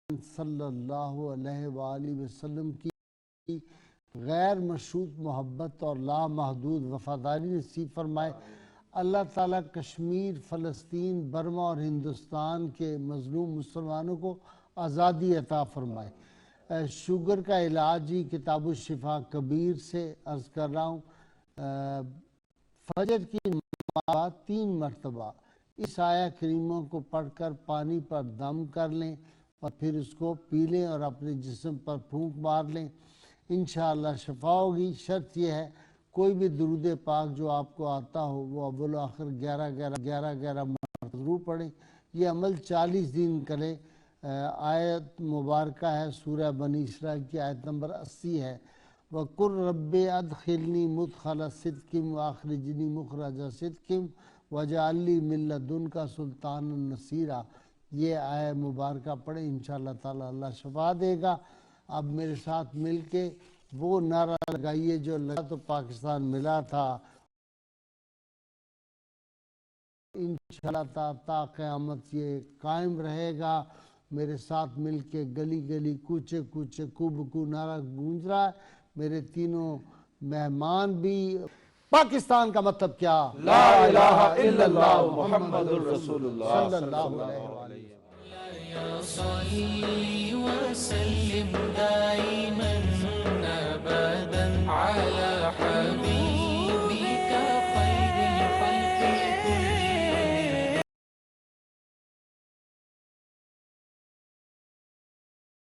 صلی اللہ علیہ وآلہ وسلم کی غیر مشروط محبت اور لامحدود وفاداری نصیب فرمائے۔ اللہ تعالیٰ کشمیر، فلسطین، برما اور ہندوستان کے مظلوم مسلمانوں کو آزادی عطا فرمائے۔ شوگر کا علاج ہی کتاب الشفا کبیر سے عرض کر رہا ہوں، فجر کی نماز 3 مرتبہ اس آیہ کریموں کو پڑھ کر پانی پر دم کر لیں اور پھر اس کو پی لیں اور اپنے جسم پر پھونک مار لیں، انشاءاللہ شفا ہوگی۔ شرط یہ ہے کوئی بھی درود پاک جو آپ کو آتا ہو وہ اول و آخر 11 مرتبہ ضرور پڑھیں۔ یہ عمل 40 دن کریں۔ آیت مبارکہ ہے سورہ بنی اسرائیل کی آیت نمبر 80 ہے، وَقُلْ رَبِّ أَدْخِلْنِي مُدْخَلَ صِدْقٍ وَأَخْرِجْنِي مُخْرَجَ صِدْقٍ وَاجْعَلْ لِي مِن لَّدُنكَ سُلْطَانًا نَصِيرًا۔ یہ آیت مبارکہ پڑھیں، انشاءاللہ تعالیٰ اللہ شفا دے گا۔ اب میرے ساتھ مل کے وہ نعرہ لگائیے جو لگا تو پاکستان ملا تھا، انشاءاللہ تا قیامت یہ قائم رہے گا۔ میرے ساتھ مل کے گلی گلی کوچے کوچے کو بکو نعرہ گونج رہا ہے۔ میرے تینوں مہمان بھی پاکستان کا مطلب کیا؟ لا الہ الا اللہ محمد الرسول اللہ صلی اللہ علیہ وآلہ يا صلي وسلم دائما أبدا على حبيبك